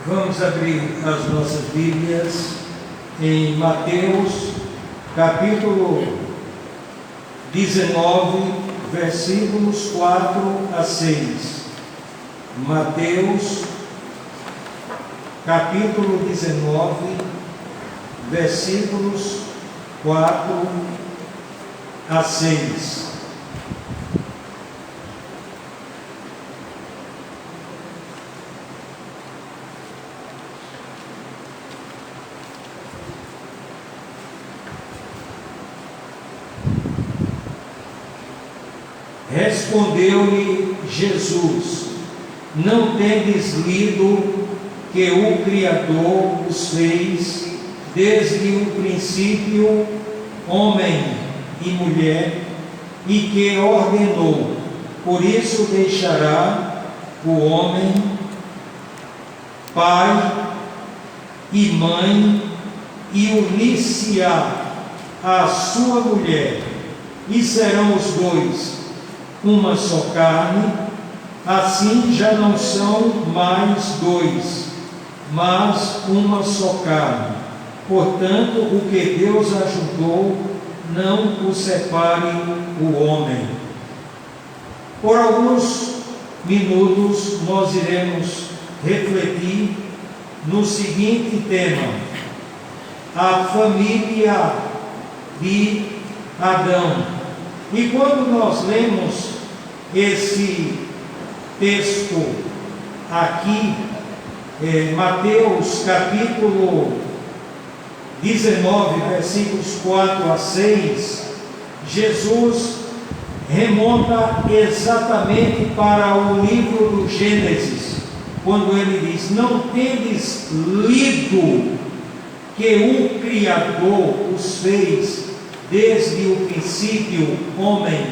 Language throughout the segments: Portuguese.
Vamos abrir as nossas Bíblias em Mateus, capítulo 19, versículos 4 a 6. Mateus, capítulo 19, versículos 4 a 6. Respondeu-lhe Jesus: não tendes lido que o Criador os fez desde o princípio, homem e mulher, e que ordenou: por isso deixará o homem pai e mãe, e unir-se-á à sua mulher, e serão os dois uma só carne. Assim já não são mais dois, mas uma só carne. Portanto, o que Deus ajuntou, não o separe o homem. Por alguns minutos nós iremos refletir no seguinte tema: a família de Adão. E quando nós lemos esse texto aqui, Mateus capítulo 19, versículos 4 a 6, Jesus remonta exatamente para o livro do Gênesis, quando ele diz: não tendes lido que o Criador os fez desde o princípio, homem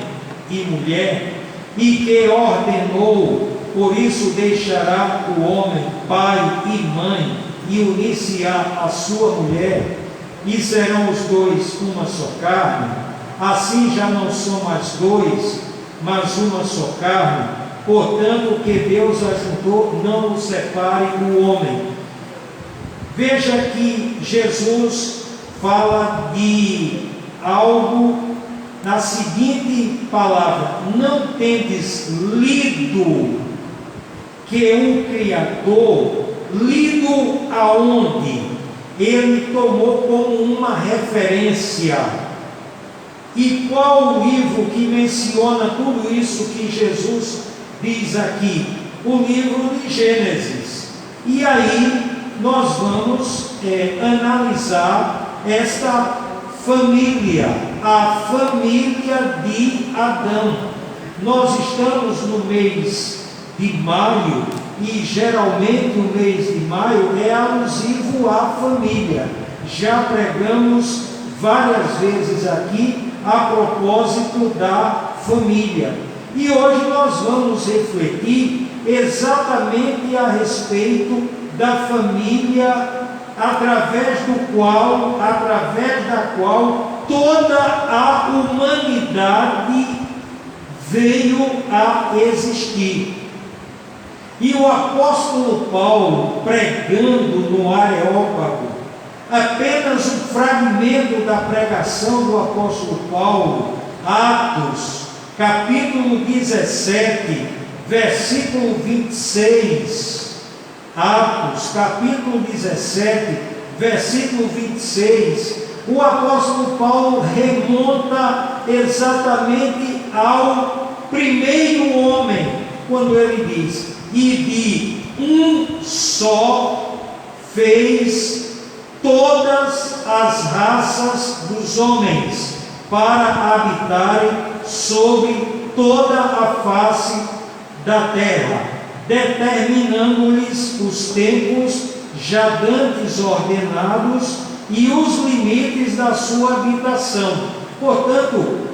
e mulher, e que ordenou: por isso deixará o homem pai e mãe, e unir-se-á à sua mulher, e serão os dois uma só carne. Assim já não são mais dois, mas uma só carne. Portanto, o que Deus ajuntou, não o separe o homem. Veja que Jesus fala de algo na seguinte palavra: não tendes lido que um Criador, lido aonde? Ele tomou como uma referência. E qual o livro que menciona tudo isso que Jesus diz aqui? O livro de Gênesis. E aí nós vamos analisar esta família, a família de Adão. Nós estamos no mês de maio, e geralmente o mês de maio é alusivo à família. Já pregamos várias vezes aqui a propósito da família. E hoje nós vamos refletir exatamente a respeito da família através da qual toda a humanidade veio a existir. E o apóstolo Paulo, pregando no Areópago, apenas um fragmento da pregação do apóstolo Paulo, Atos, capítulo 17, versículo 26, Atos, capítulo 17, versículo 26, o apóstolo Paulo remonta exatamente ao primeiro homem, quando ele diz: e de um só fez todas as raças dos homens, para habitarem sobre toda a face da terra, determinando-lhes os tempos já dantes ordenados e os limites da sua habitação. Portanto,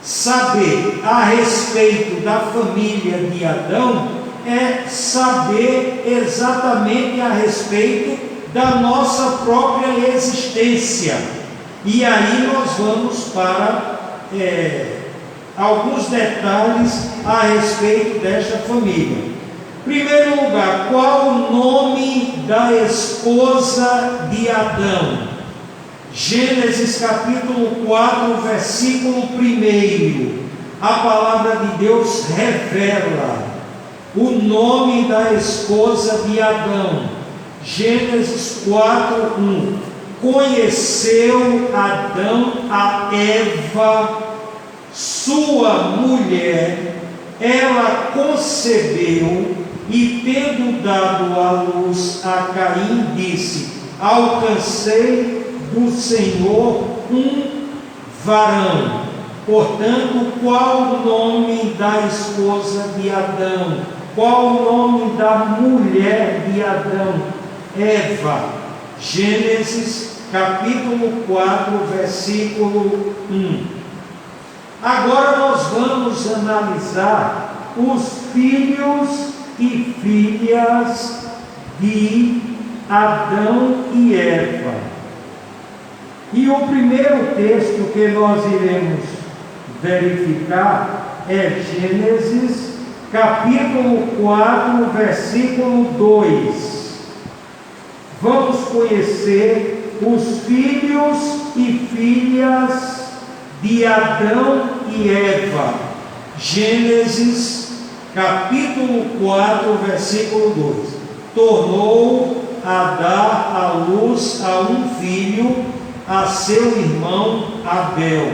saber a respeito da família de Adão é saber exatamente a respeito da nossa própria existência. E aí nós vamos para alguns detalhes a respeito desta família. Primeiro lugar, qual o nome da esposa de Adão? Gênesis capítulo 4, versículo 1. A palavra de Deus revela o nome da esposa de Adão. Gênesis 4, 1. Conheceu Adão a Eva, sua mulher, ela concebeu e, tendo dado à luz a Caim, disse: alcancei do Senhor um varão. Portanto, qual o nome da esposa de Adão? Qual o nome da mulher de Adão? Eva. Gênesis capítulo 4, versículo 1. Agora nós vamos analisar os filhos e filhas de Adão e Eva. E o primeiro texto que nós iremos verificar é Gênesis capítulo 4, versículo 2. Vamos conhecer os filhos e filhas de Adão e Eva. Gênesis capítulo 4, versículo 2. Tornou a dar à luz a um filho, a seu irmão Abel.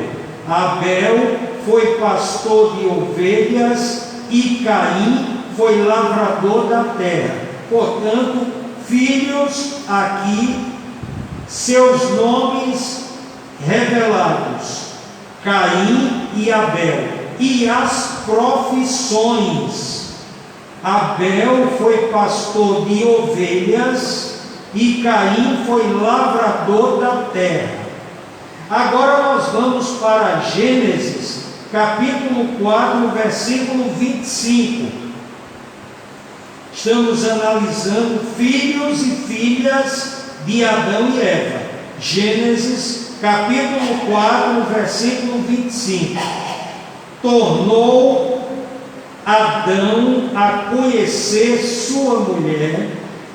Abel foi pastor de ovelhas e Caim foi lavrador da terra. Portanto, filhos aqui, seus nomes revelados: Caim e Abel. E as profissões: Abel foi pastor de ovelhas e Caim foi lavrador da terra. Agora nós vamos para Gênesis capítulo 4, versículo 25. Estamos analisando filhos e filhas de Adão e Eva. Gênesis capítulo 4, versículo 25. Tornou Adão a conhecer sua mulher,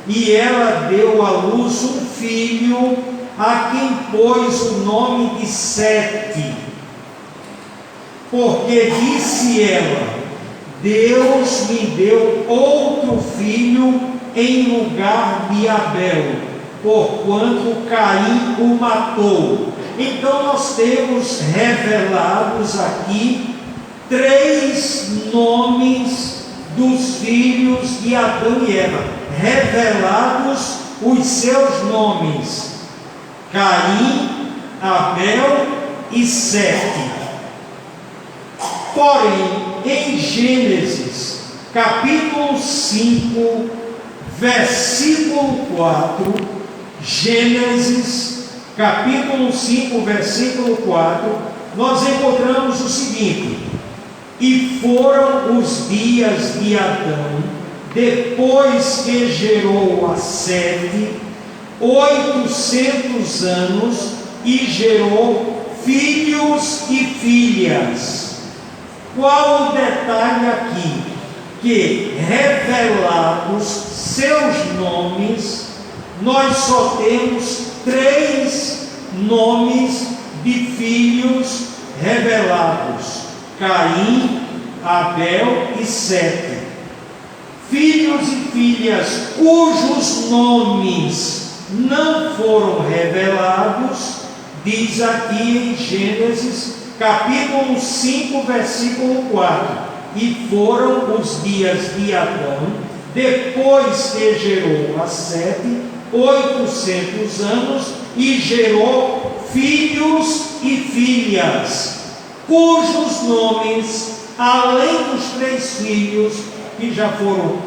e ela deu à luz um filho, a quem pôs o nome de Sete. Porque disse ela: Deus me deu outro filho em lugar de Abel, porquanto Caim o matou. Então nós temos revelados aqui 3 nomes dos filhos de Adão e Eva. Revelados os seus nomes: Caim, Abel e Sete. Porém, em Gênesis capítulo 5, versículo 4, Gênesis capítulo 5, versículo 4, nós encontramos o seguinte: e foram os dias de Adão, depois que gerou a Sete, 800 anos, e gerou filhos e filhas. Qual o detalhe aqui? Que, revelados seus nomes, nós só temos 3 nomes de filhos revelados: Caim, Abel e Sete. Filhos e filhas cujos nomes não foram revelados, diz aqui em Gênesis capítulo 5, versículo 4: e foram os dias de Adão, depois que gerou a Sete, 800 anos, e gerou filhos e filhas, cujos nomes, além dos 3 filhos que já foram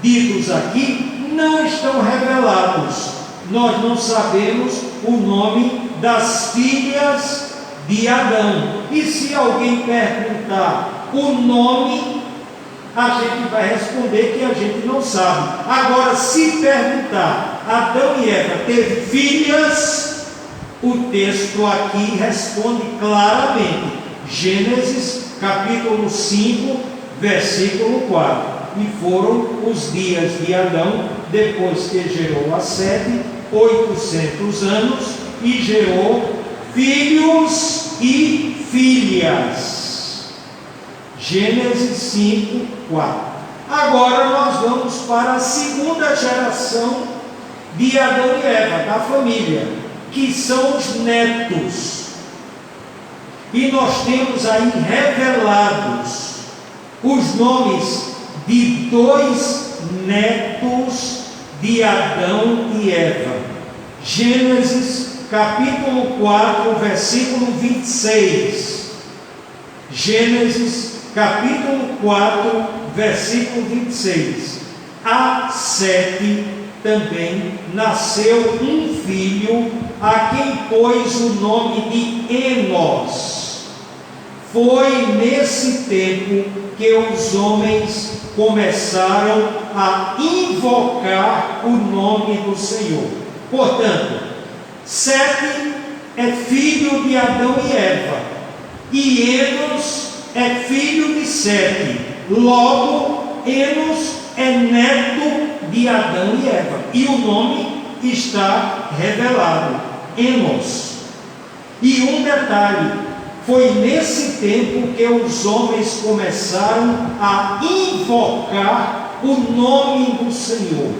ditos aqui, não estão revelados. Nós não sabemos o nome das filhas de Adão. E se alguém perguntar o nome, a gente vai responder que a gente não sabe. Agora, se perguntar: Adão e Eva teve filhas? O texto aqui responde claramente. Gênesis capítulo 5, versículo 4. e foram os dias de Adão, depois que gerou a Sete, 800 anos, e gerou filhos e filhas. Gênesis 5, 4. Agora nós vamos para a segunda geração de Adão e Eva, da família, que são os netos. E nós temos aí revelados os nomes de 2 netos de Adão e Eva. Gênesis capítulo 4, versículo 26. Gênesis capítulo 4, versículo 26. A Sete também nasceu um filho, a quem pôs o nome de Enos. Foi nesse tempo que os homens começaram a invocar o nome do Senhor. Portanto, Sete é filho de Adão e Eva, e Enos é filho de Sete. Logo, Enos é neto de Adão e Eva, e o nome está revelado, Enos. E um detalhe: foi nesse tempo que os homens começaram a invocar o nome do Senhor.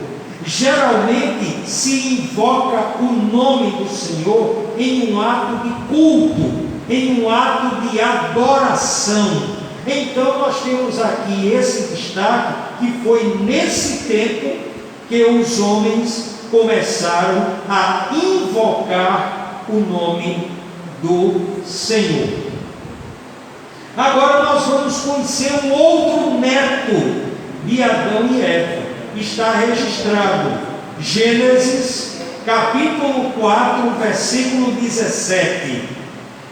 Geralmente se invoca o nome do Senhor em um ato de culto, em um ato de adoração. Então nós temos aqui esse destaque, que foi nesse tempo que os homens começaram a invocar o nome do Senhor. Agora nós vamos conhecer um outro neto de Adão e Eva. Está registrado, Gênesis capítulo 4, versículo 17.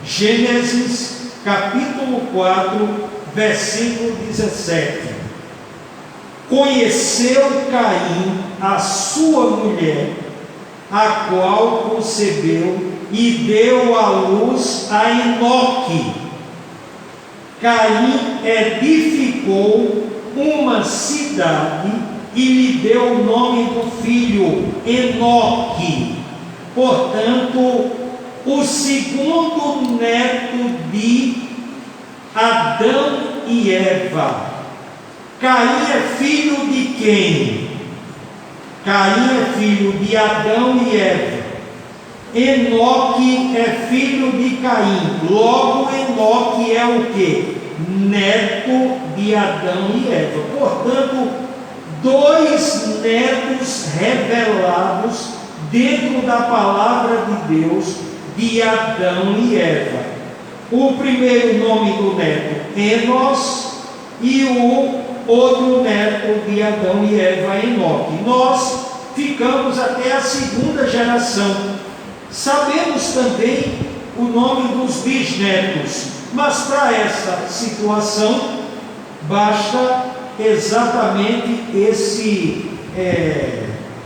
Gênesis capítulo 4, versículo 17. Conheceu Caim a sua mulher, a qual concebeu e deu à luz a Enoque. Caim edificou uma cidade e lhe deu o nome do filho, Enoque. Portanto, o segundo neto de Adão e Eva. Caim é filho de quem? Caim é filho de Adão e Eva. Enoque é filho de Caim. Logo, Enoque é o que? Neto de Adão e Eva. Portanto, 2 netos revelados dentro da palavra de Deus de Adão e Eva. O primeiro nome do neto, Enos, e o outro neto de Adão e Eva, Enoque. Nós ficamos até a segunda geração. Sabemos também o nome dos bisnetos, mas para essa situação basta exatamente esse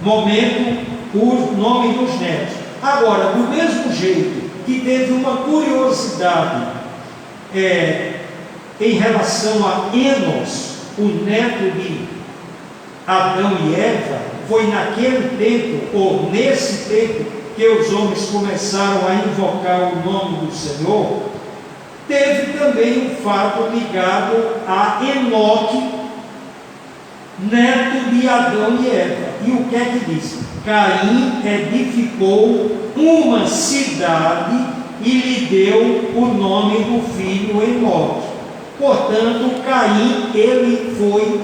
momento, o nome dos netos. Agora, do mesmo jeito que teve uma curiosidade em relação a Enos, o neto de Adão e Eva, foi naquele tempo, ou nesse tempo, que os homens começaram a invocar o nome do Senhor. Teve também um fato ligado a Enoque, neto de Adão e Eva. E o que é que diz? Caim edificou uma cidade e lhe deu o nome do filho Enoque. Portanto, Caim, ele foi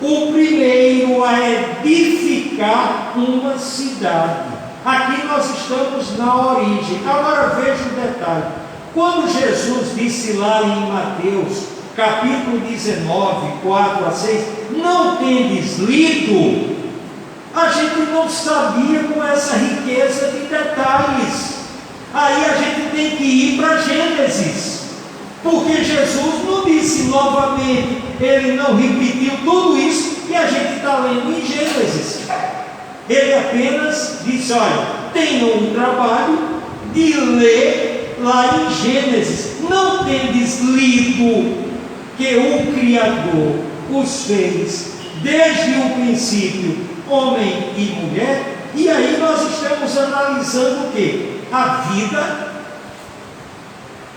o primeiro a edificar uma cidade. Aqui nós estamos na origem. Agora veja o detalhe. Quando Jesus disse lá em Mateus, capítulo 19, 4 a 6, não tendes lido, a gente não sabia com essa riqueza de detalhes. Aí a gente tem que ir para Gênesis, porque Jesus não disse novamente, ele não repetiu tudo isso que a gente está lendo em Gênesis. Ele apenas disse, olha, tenham um trabalho de ler lá em Gênesis. Não tendes lido que o Criador os fez desde o princípio, homem e mulher. E aí nós estamos analisando o quê?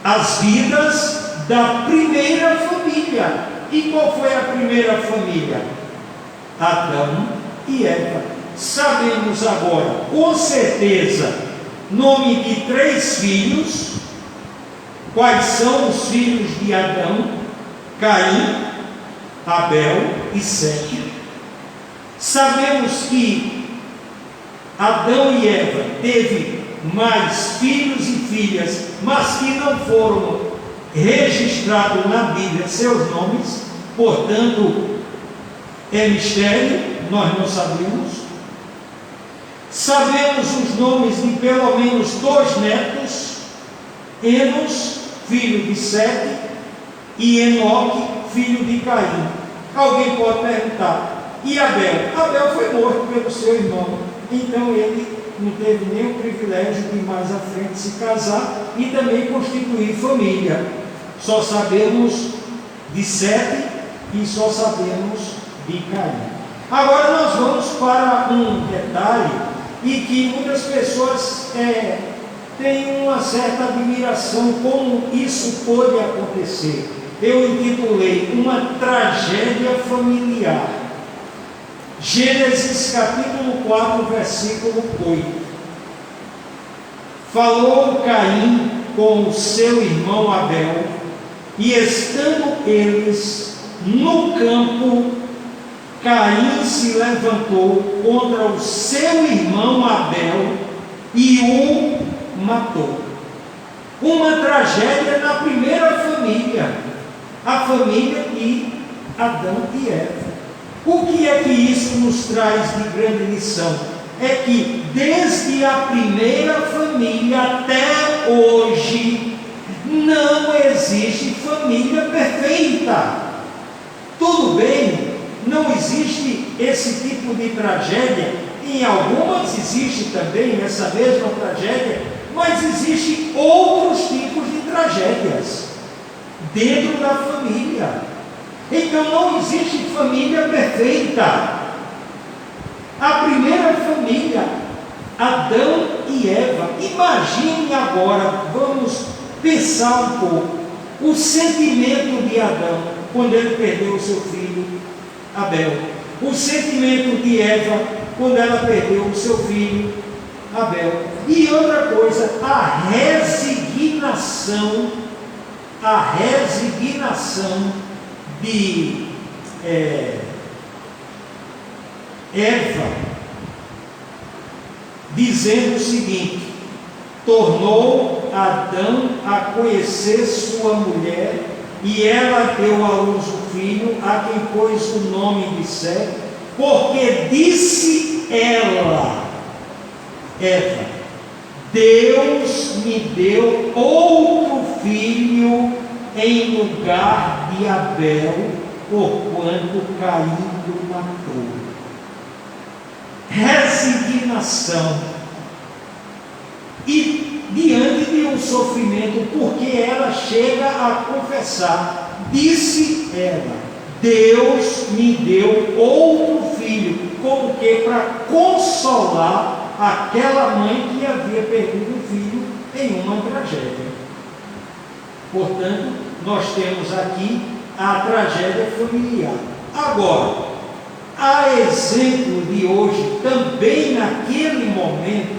As vidas da primeira família. E qual foi a primeira família? Adão e Eva. Sabemos agora, com certeza, nome de 3 filhos. Quais são os filhos de Adão? Caim, Abel e Sete. Sabemos que Adão e Eva teve mais filhos e filhas, mas que não foram registrados na Bíblia seus nomes, portanto é mistério, nós não sabemos. Sabemos os nomes de pelo menos 2 netos: Enos, filho de Sete, e Enoque, filho de Caim. Alguém pode perguntar: e Abel? Abel foi morto pelo seu irmão, então ele não teve nem o privilégio de mais à frente se casar e também constituir família. Só sabemos de Sete e só sabemos de Caim. Agora nós vamos para um detalhe e que muitas pessoas têm uma certa admiração como isso pode acontecer. Eu intitulei uma tragédia familiar. Gênesis capítulo 4, versículo 8. Falou Caim com o seu irmão Abel, e estando eles no campo, Caim se levantou contra o seu irmão Abel e o matou. Uma tragédia na primeira família, a família de Adão e Eva. O que é que isso nos traz de grande lição? É que desde a primeira família até hoje, não existe família perfeita. Tudo bem, não existe esse tipo de tragédia. Em algumas existe também essa mesma tragédia, mas existem outros tipos de tragédias dentro da família. Então não existe família perfeita. A primeira família, Adão e Eva. Imagine agora, vamos pensar um pouco, o sentimento de Adão quando ele perdeu o seu filho Abel, o sentimento de Eva quando ela perdeu o seu filho Abel. E outra coisa, a resignação de Eva, dizendo o seguinte: tornou Adão a conhecer sua mulher, e ela deu à luz o filho, a quem pôs o nome de Sete, porque disse ela, Eva: Deus me deu outro filho em lugar de Abel, porquanto Caim o matou. Resignação. E diante de um sofrimento, porque ela chega a confessar, disse ela: Deus me deu outro filho, como que para consolar aquela mãe que havia perdido o filho em uma tragédia. Portanto, nós temos aqui a tragédia familiar. Agora, a exemplo de hoje, também naquele momento,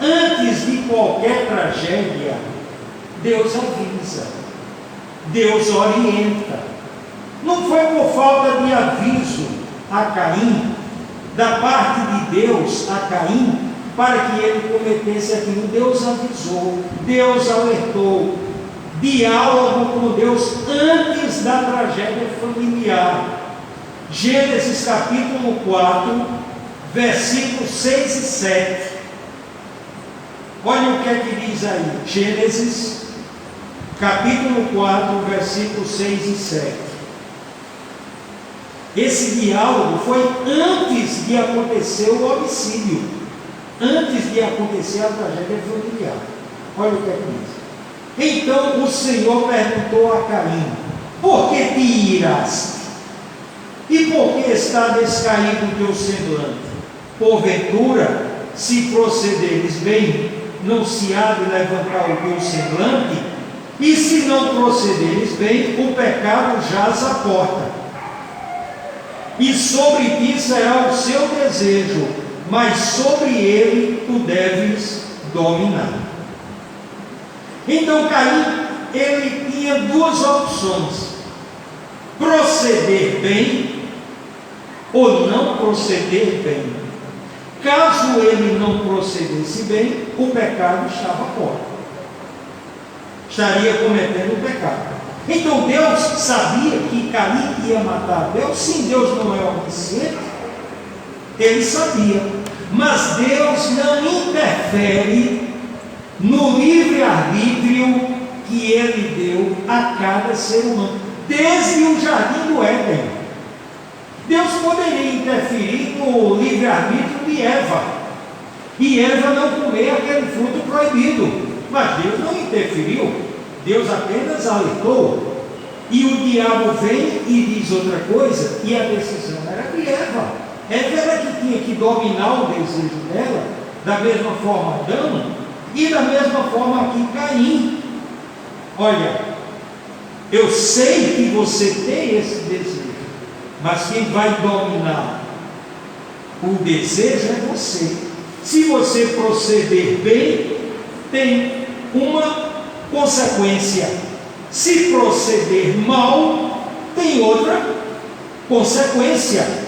antes de qualquer tragédia, Deus avisa, Deus orienta. Não foi por falta de aviso a Caim, da parte de Deus a Caim, para que ele cometesse aquilo. Deus avisou, Deus alertou. Diálogo com Deus antes da tragédia familiar. Gênesis capítulo 4, versículos 6 e 7. Olha o que é que diz aí. Gênesis capítulo 4, versículos 6 e 7. Esse diálogo foi antes de acontecer o homicídio, antes de acontecer a tragédia familiar. Olha o que é que diz. Então o Senhor perguntou a Caim: por que te iraste? E por que está descaído o teu semblante? Porventura, se procederes bem, não se há de levantar o teu semblante? E se não procederes bem, o pecado jaz à porta, e sobre ti será o seu desejo, mas sobre ele tu deves dominar. Então Caim, ele tinha duas opções: proceder bem ou não proceder bem. Caso ele não procedesse bem, o pecado estava à porta, estaria cometendo o pecado. Então Deus sabia que Caim ia matar Abel. Sim, Deus não é onisciente, ele sabia, mas Deus não interfere no livre-arbítrio que ele deu a cada ser humano, desde o jardim do Éden. Deus poderia interferir no livre-arbítrio de Eva, e Eva não comer aquele fruto proibido, mas Deus não interferiu, Deus apenas alertou. E o diabo vem e diz outra coisa, e a decisão era de Eva. Eva era que tinha que dominar o desejo dela, da mesma forma Adão, e da mesma forma aqui Caim. Olha, eu sei que você tem esse desejo, mas quem vai dominar o desejo é você. Se você proceder bem, tem uma consequência. Se proceder mal, tem outra consequência.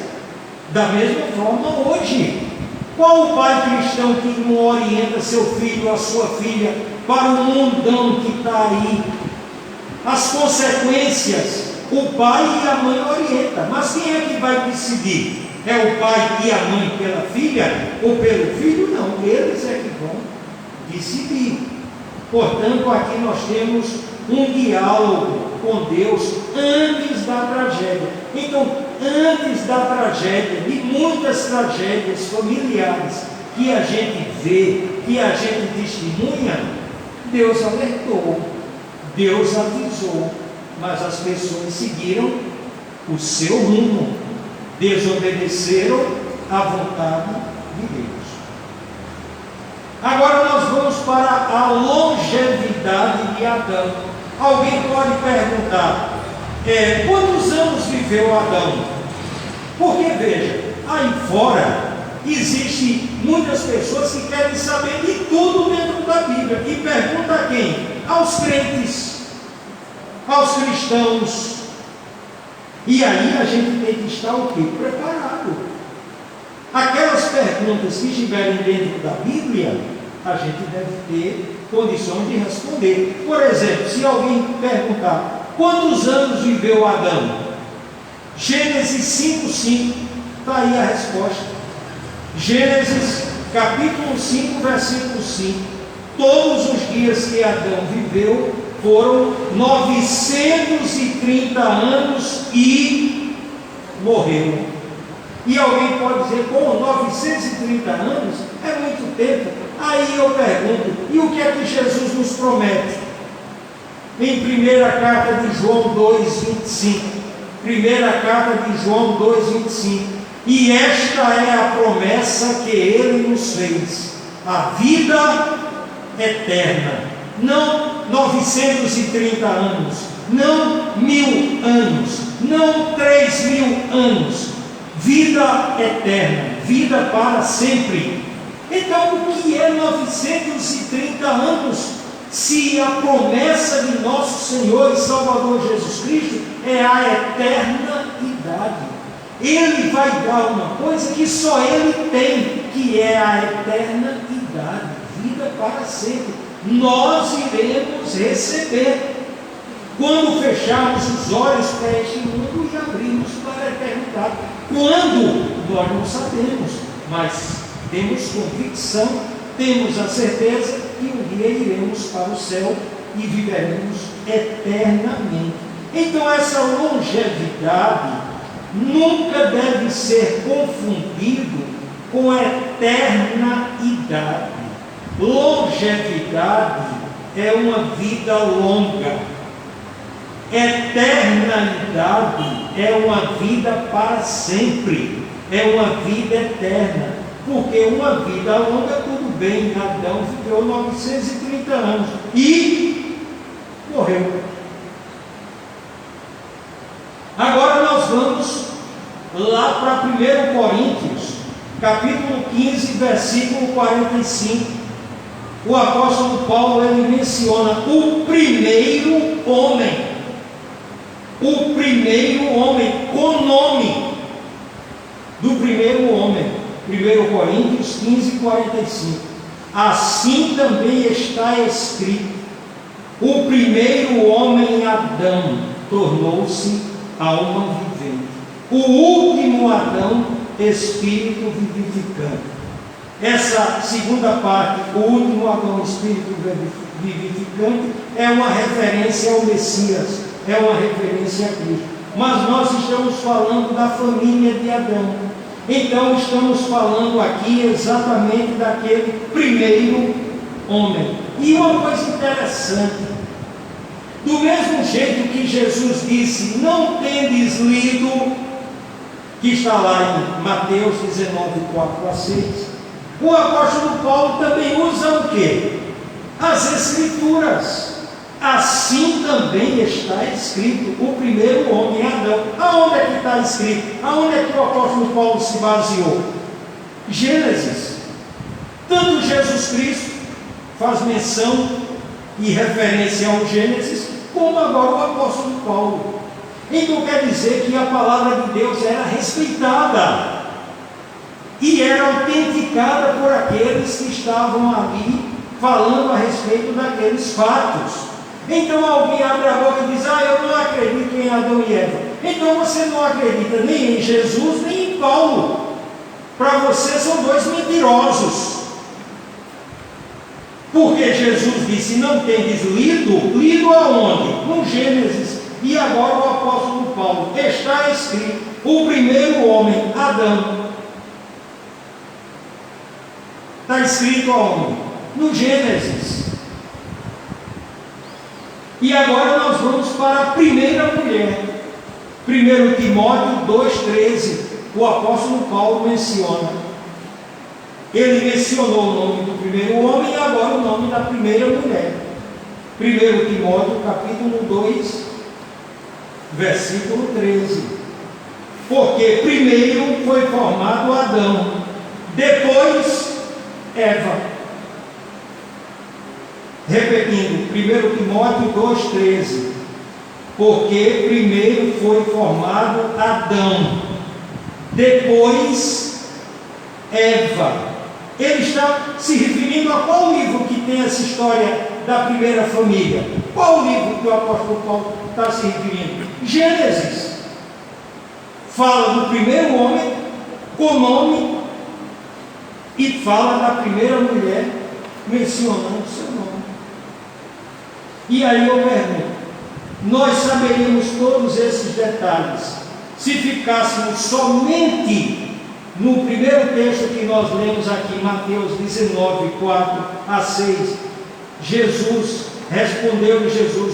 Da mesma forma hoje, qual o pai cristão que não orienta seu filho ou a sua filha para o mundão que está aí? As consequências, o pai e a mãe orientam, mas quem é que vai decidir? É o pai e a mãe pela filha ou pelo filho? Não, eles é que vão decidir. Portanto, aqui nós temos um diálogo com Deus antes da tragédia. Então, antes da tragédia, de muitas tragédias familiares que a gente vê, que a gente testemunha, Deus alertou, Deus avisou, mas as pessoas seguiram o seu rumo, desobedeceram à vontade de Deus. Agora nós vamos para a longevidade de Adão. Alguém pode perguntar, quantos anos viveu Adão? Porque veja, aí fora existem muitas pessoas que querem saber de tudo dentro da Bíblia, e pergunta a quem? Aos crentes, aos cristãos. E aí a gente tem que estar o quê? Preparado. Aquelas perguntas que estiverem dentro da Bíblia, a gente deve ter condições de responder. Por exemplo, se alguém perguntar, quantos anos viveu Adão? Gênesis 5:5, está aí a resposta. Gênesis capítulo 5, versículo 5. Todos os dias que Adão viveu foram 930 anos e morreu. E alguém pode dizer, 930 anos é muito tempo. Aí eu pergunto, e o que é que Jesus nos promete? Em primeira carta de João 2:25. Primeira carta de João 2:25. E esta é a promessa que Ele nos fez, a vida eterna. Não 930 anos, não 1000 anos, não 3000 anos. Vida eterna, vida para sempre. Então, o que é 930 anos? Se a promessa de nosso Senhor e Salvador Jesus Cristo é a eterna idade. Ele vai dar uma coisa que só Ele tem, que é a eterna idade, vida para sempre. Nós iremos receber quando fecharmos os olhos para este mundo e abrirmos para a eternidade. Quando? Nós não sabemos, mas temos convicção, temos a certeza que um dia iremos para o céu e viveremos eternamente. Então essa longevidade nunca deve ser confundido com a eterna idade. Longevidade é uma vida longa. Eternidade é uma vida para sempre, é uma vida eterna, porque uma vida longa, tudo bem, Adão viveu 930 anos e morreu. Agora nós vamos lá para 1 Coríntios, capítulo 15, versículo 45. O apóstolo Paulo, ele menciona o primeiro homem com nome do primeiro homem. 1 Coríntios 15, 45. Assim também está escrito: o primeiro homem, Adão, tornou-se alma vivente. O último Adão, espírito vivificante. Essa segunda parte, o último Adão, espírito vivificante, é uma referência ao Messias, é uma referência a Cristo. Mas nós estamos falando da família de Adão. Então estamos falando aqui exatamente daquele primeiro homem. E uma coisa interessante, do mesmo jeito que Jesus disse: não tendes lido, que está lá em Mateus 19, 4 a 6, o apóstolo Paulo também usa o quê? As Escrituras. Assim também está escrito: o primeiro homem, Adão. Aonde é que está escrito? Aonde é que o apóstolo Paulo se baseou? Gênesis. Tanto Jesus Cristo faz menção e referência ao Gênesis, como agora o apóstolo Paulo. Então quer dizer que a palavra de Deus era respeitada e era autenticada por aqueles que estavam ali falando a respeito daqueles fatos. Então alguém abre a boca e diz: eu não acredito em Adão e Eva. Então você não acredita nem em Jesus, nem em Paulo. Para você são dois mentirosos. Porque Jesus disse: não tendes lido aonde? No Gênesis. E agora o apóstolo Paulo: está escrito, o primeiro homem, Adão. Está escrito aonde? No Gênesis. E agora nós vamos para a primeira mulher. 1 Timóteo 2,13. O apóstolo Paulo menciona. Ele mencionou o nome do primeiro homem e agora o nome da primeira mulher. 1 Timóteo capítulo 2, versículo 13. Porque primeiro foi formado Adão, depois Eva. Repetindo, 1 Timóteo 2,13. Porque primeiro foi formado Adão, depois Eva. Ele está se referindo a qual livro que tem essa história da primeira família? Qual livro que o apóstolo Paulo está se referindo? Gênesis. Fala do primeiro homem com nome e fala da primeira mulher mencionando o seu nome. E aí eu pergunto: nós saberíamos todos esses detalhes se ficássemos somente no primeiro texto que nós lemos aqui, Mateus 19, 4 a 6. Jesus respondeu: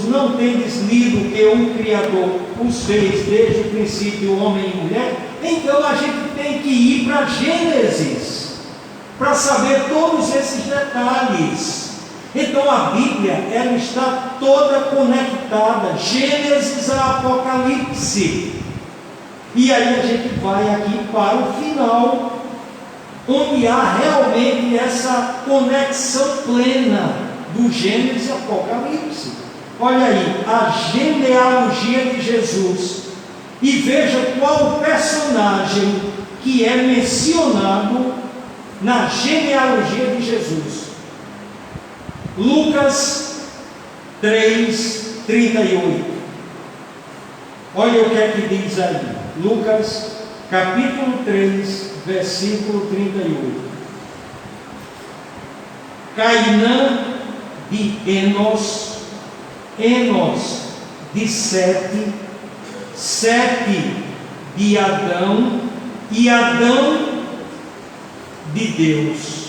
não tendes lido que o Criador os fez desde o princípio, homem e mulher? Então a gente tem que ir para Gênesis para saber todos esses detalhes. Então a Bíblia, ela está toda conectada, Gênesis a Apocalipse. E aí a gente vai aqui para o final, onde há realmente essa conexão plena do Gênesis e Apocalipse. Olha aí, a genealogia de Jesus. E veja qual o personagem que é mencionado na genealogia de Jesus. Lucas 3:38. Olha o que é que diz aí. Lucas capítulo 3, versículo 38. Cainã de Enos, Enos de Sete, Sete de Adão e Adão de Deus.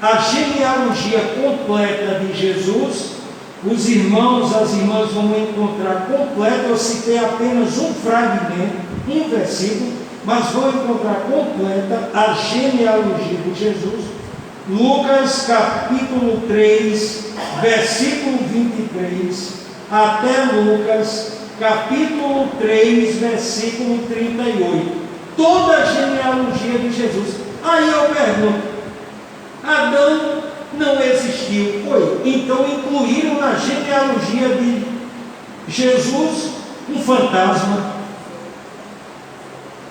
A genealogia completa de Jesus os irmãos, as irmãs vão encontrar completa. Eu citei apenas um fragmento, um versículo, mas vão encontrar completa a genealogia de Jesus. Lucas capítulo 3, versículo 23, até Lucas capítulo 3, versículo 38. Toda a genealogia de Jesus. Aí eu pergunto: Adão não existiu, foi? Então incluíram na genealogia de Jesus um fantasma,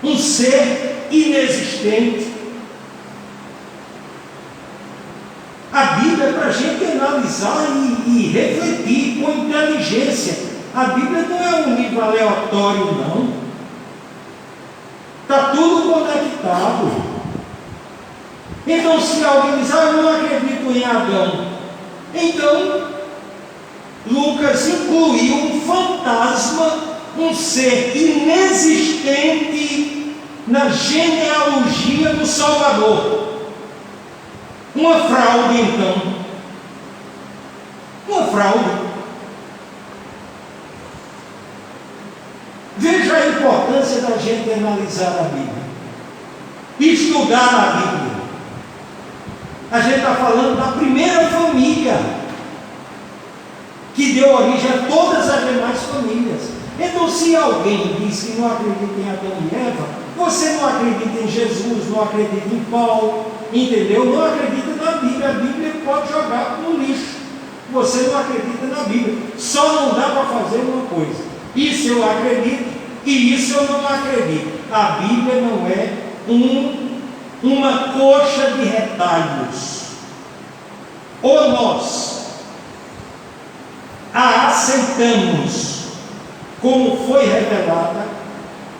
um ser inexistente. A Bíblia é para a gente analisar e refletir com inteligência. A Bíblia não é um livro aleatório, não. Está tudo conectado. Então, se alguém diz: eu não acredito em Adão, então Lucas incluiu um fantasma, um ser inexistente na genealogia do Salvador. Uma fraude, então. Uma fraude. Veja a importância da gente analisar a Bíblia, estudar a Bíblia. A gente está falando da primeira família que deu origem a todas as demais famílias. Então, se alguém diz que não acredita em Adão e Eva, você não acredita em Jesus, não acredita em Paulo, entendeu? Não acredita na Bíblia. A Bíblia pode jogar no lixo. Você não acredita na Bíblia. Só não dá para fazer uma coisa: isso eu acredito e isso eu não acredito. A Bíblia não é uma coxa de retalhos. Ou nós a aceitamos como foi revelada,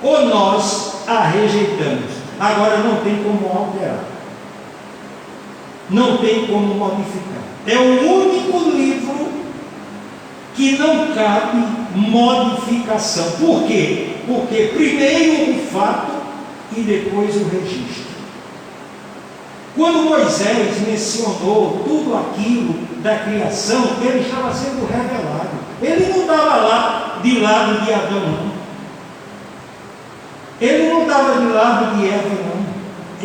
ou nós a rejeitamos. Agora não tem como alterar, não tem como modificar. É o único livro que não cabe modificação. Por quê? Porque primeiro o fato e depois o registro. Quando Moisés mencionou tudo aquilo da criação, ele estava sendo revelado. Ele não estava lá de lado de Adão, não. Ele não estava de lado de Eva, não.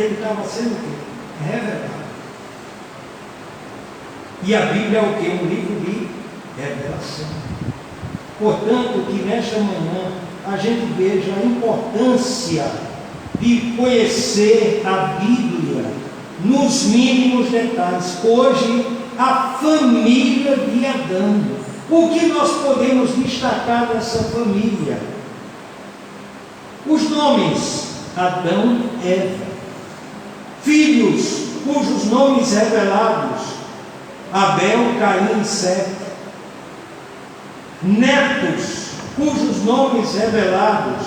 Ele estava sendo o quê? Revelado. E a Bíblia é o quê? Um livro de revelação. Portanto, que nesta manhã a gente veja a importância de conhecer a Bíblia nos mínimos detalhes. Hoje, a família de Adão. O que nós podemos destacar dessa família? Os nomes: Adão, Eva. Filhos cujos nomes revelados: Abel, Caim e Sete. Netos cujos nomes revelados: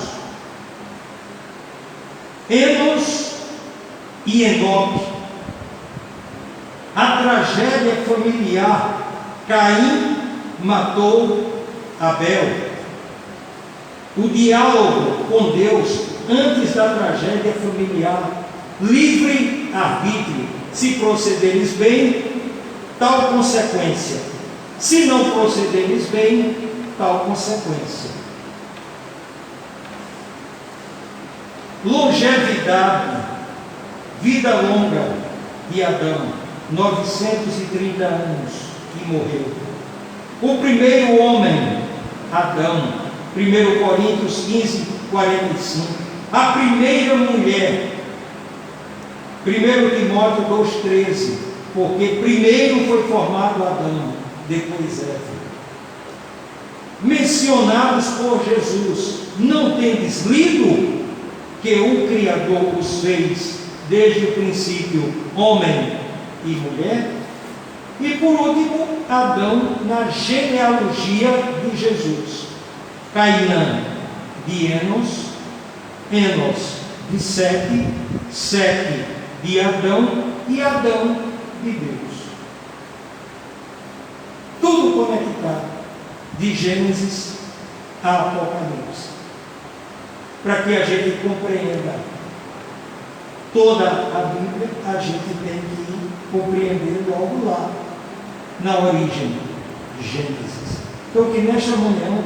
Enos e Enoque. A tragédia familiar: Caim matou Abel. O diálogo com Deus antes da tragédia familiar: livre arbítrio. Se procederes bem, tal consequência. Se não procederes bem, tal consequência. Longevidade, vida longa de Adão, 930 anos e morreu. O primeiro homem, Adão, 1 Coríntios 15, 45. A primeira mulher, 1 Timóteo 2,13. Porque primeiro foi formado Adão, depois Eva. Mencionados por Jesus: não tendes lido que o Criador os fez desde o princípio homem e mulher? E por último, Adão na genealogia de Jesus: Cainã de Enos, Enos de Sete, Sete de Adão e Adão de Deus. Tudo conectado, de Gênesis a Apocalipse, para que a gente compreenda toda a Bíblia. A gente tem que compreender logo lá, na origem, Gênesis. Então, que nesta manhã,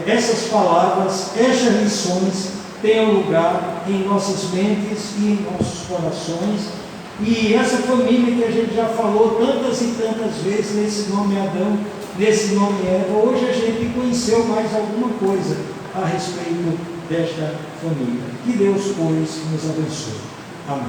essas palavras, estas lições tenham lugar em nossas mentes e em nossos corações. E essa família que a gente já falou tantas e tantas vezes, nesse nome Adão, nesse nome Eva, hoje a gente conheceu mais alguma coisa a respeito desta família. Que Deus, pois, nos abençoe. Amém.